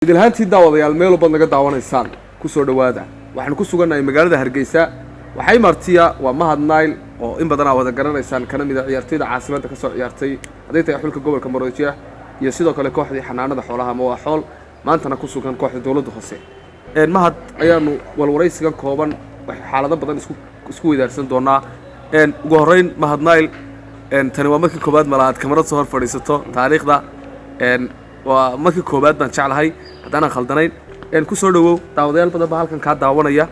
idilhaantii daawadayaal meel walba naga daawanaysaan ku soo dhawaada waxaan ku suganahay magaalada Hargeysa waxay martiya waa Mahad Nile oo in badan wada garanaysaan kana mid ah ciyaartoyda caasimada ka soo ciyaartay adeegta xulka gobolka Maroodijeex iyo sidoo kale kooxdii xanaanada xoolaha ma waa xool maantana ku sugan kooxda dawladda hoose Mahad ayaanu walwaraysigan kooban wax xaalado badan isku weydaarsan doonaa ugu horeyn Mahad Nile tani waa markii koobaad malaad kamarad soo hor fadhiisato taariikhda waa markii koobaad baan jeclahay hadana khaldanayn ku soo dhawow daawadayaal badan halkan ka daawanaya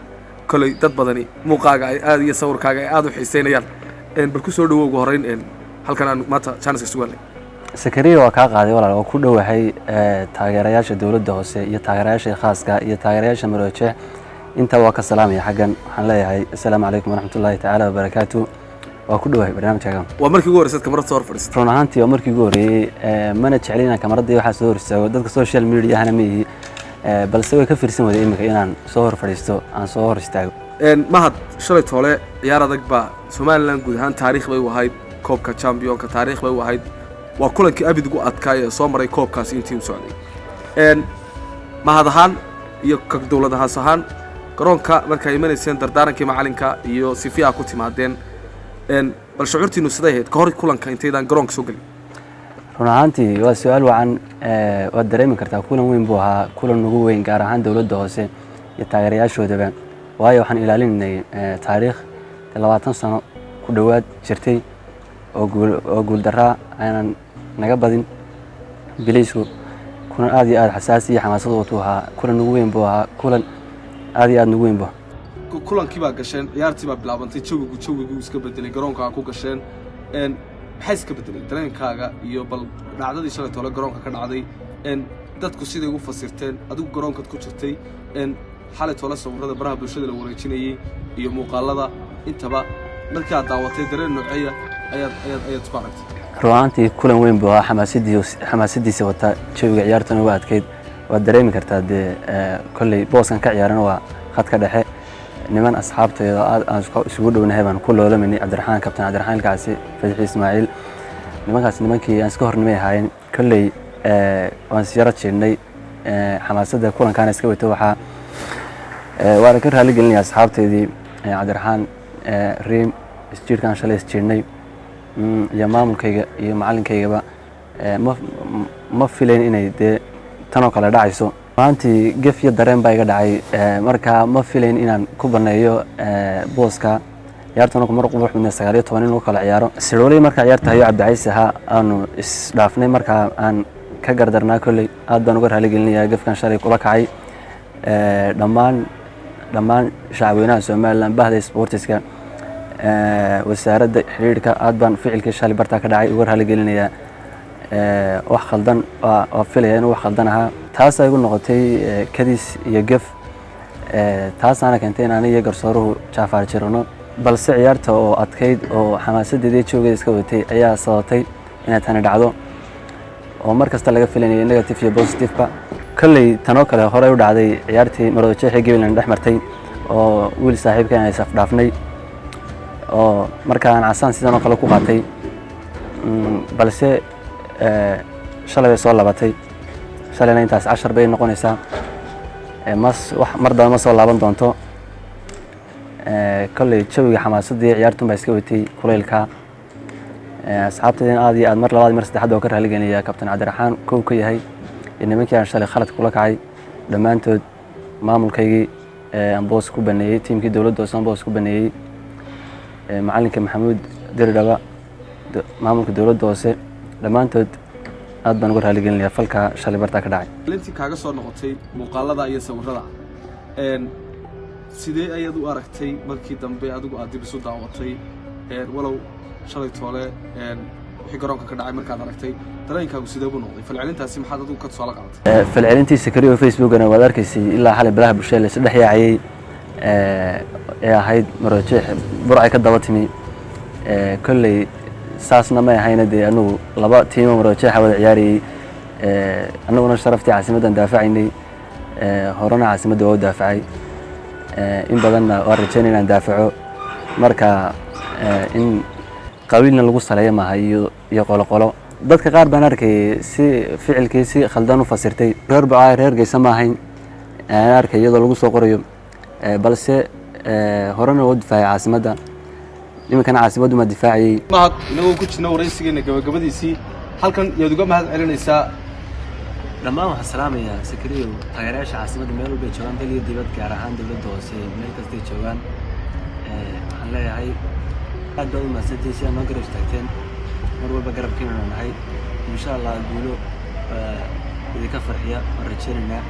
kulay dad badani muuqaaga ay aad iyo sawirkaaga ay aad u xiiseynayaan bal ku soo dhawow ugu horeyn halkan aan maanta chance ka suganay sakariya waa ka qaaday walaal oo ku dhawahay taageerayaasha dawladda hoose iyo taageerayaasha khaaska iyo taageerayaasha Maroodijeex inta waa ka salaamay xagan waxaan leeyahay assalaamu calaykum waraxmatullaahi ta'ala wa barakaatuh waa ku dhawahay barnaamijkan waa markii ugu horeysay kamarad soo hor fadhiisatay run ahaantii waa markii ugu horeeyay mana jeclina kamaradii waxa soo hor istaago dadka social media hana meeyi balse way ka fiirsan waday imika inaan soo hor fadhiisto aan soo hor istaago Mahad shalay toole ciyaar adag ba Soomaaliland guud ahaan taariikh bay u ahayd koobka championka taariikh bay u ahayd waa kulankii abid ugu adkaay ee soo maray koobkaas intii uu socday Mahad ahaan iyo ka dawladda ahaan garoonka markay imanayeen dardaarankii macalinka iyo sifiya ku timaadeen bal shucuurtiinu sidee ahayd ka hor kulanka inteedaan garoonka soo galin run ahaantii waa su'aal wacan waa dareemi kartaa kulan weyn buu ahaa kulan ugu weyn gaar ahaan dawladda hoose iyo taageerayaashoodaba waayo waxaan ilaalinay taariikh 20 sano ku dhawaad jirtay oo guul daraa aanan naga badin bilisku kulan aad iyo aad xasaasi iyo xamaasad u ahaa kulan ugu weyn buu ahaa kulan aad iyo aad ugu weyn buu kulankii baa gasheen ciyaartii baa bilaabantay jawigu iska bedelay garoonka ku gasheen maxay iska bedelay dareenkaaga iyo bal dhacdadii shalay toole garoonka ka dhacday dadku siday ugu fasirteen adigu garoonka ku jirtay xalay toole sawirada baraha bulshada la wareejinayay iyo muuqaalada intaba markii aad daawatay dareen nooceeya ayaad isku aragtay ruuxantii kulan weyn buu ahaa xamaasadiisa wata jawiga ciyaartan ugu adkeyd waa dareemi kartaa kolley booskan ka ciyaarana waa khadka dhexe niman asxaabtayda aan isugu dhownahay baan ku loolaminay Cabdiraxmaan kabtan Cabdiraxmaan kaasi Fadhi Ismaaciil nimankii aan iska hornimay ahayn kolley waan siyara jeednay xamaasada kulankan iska wato waxa waan ka raali gelinay asxaabtaydii Cabdiraxmaan Reem isjiirkan shalay isjeednay iyo maamulkayga iyo macallinkayga ma filayn inay tanoo kala dhacayso maantii gaf iyo dareen baa iga dhacay marka ma filayn inaan ku baneeyo booska ciyaartan ku marqo wuxuu 19 in uu kala ciyaaro siroolay marka ciyaarta hayo Cabdi Ciise aanu is dhaafnay marka aan ka gardarnaa kulay aad baan uga raali gelinayaa gafkan shalay kula kacay dhammaan shacabweynaha Soomaaliland bahda sportiska wasaaradda xiriirka aad baan ficilkii shalay barta ka dhacay uga raali gelinayaa wax khaldan oo filaya inuu wax khaldan ahaa taas ay ugu noqotay kadis iyo gaf taas ana keentay in aan iyo garsooruhu Jafar Jirano balse ciyaarta oo adkeyd oo xamaasadeedii joogay iska watay ayaa sababtay inay tan dhacdo oo markasta laga filanayay negative iyo positive ba kallay tanoo kale hore u dhacday ciyaartii Maroodijeex ee Gabilan dhaxmartay oo wiil saaxiibkeen ay saf dhaafnay oo markaan casaan sidan oo kale ku qaatay balse shalay soo labatay shalayna intaas 10 bay noqonaysaa wax mardaba ma soo laaban doonto kallay jawiga xamaasadii ciyaartun baa iska watay kuleylka asxaabtaydan aad iyo aad mar labaad mar saddexaad oo ka raali gelinaya kabtan Cabdiraxmaan koow ka yahay nimankii aan shalay khalad kula kacay dhammaantood maamulkaygii aan boos ku baneeyay tiimkii dawladda oo boos ku baneeyay macallinka Maxamuud Dirdaba maamulka dawladda hoose dhammaantood aad baan uga raali gelinayaa falka shalay barta ka dhacay intii kaaga soo noqotay muuqaalada iyo sawirada sidee ayaad u aragtay markii dambe adigu aad dib isu daawatay walow shalay toole wixii garoonka ka dhacay markaad aragtay dareenkaagu sidee buu noqday falcelintaasi maxaad adigu ka soo la qaadatay falcelintiisa kaliya Facebook-ana waad arkaysay ilaa xalay baraha bulshada la saddex yaacay ee ahayd Maroodijeex burcay ka daba timi kolley saasna ma ahayna anu laba tiimo Maroodijeex wada ciyaariyay annaguna sharaftii caasimadan daafacaynay horena caasimadda waa daafacay in badanna waa rajaynay inaan daafaco marka in qabiilna lagu saleeyo maaha iyo qolo dadka qaar baan arkay si ficilkiisi khaldan u fasirtay reer Bucaa reer Geysa ma ahayn aan arkay iyadoo lagu soo qorayo balse horena oo difaacay caasimadda nimankan caasimaddu ma difaacay mahad inagoo ku jirna waraysigeena gabagabadiisii halkan yaad uga mahad celinaysaa dhammaan waxaan salaamayaa Sakariyo taageerayaasha caasimadda meel walba joogaan dalka dibadda gaar ahaan dawladda hoose meel kasta ay joogaan waxaan leeyahay aad baad u mahadsantihiin si aad noo garab istaagteen mar walba garabkiina nahay insha Allah guulo idinka farxiya waan rajaynaynaa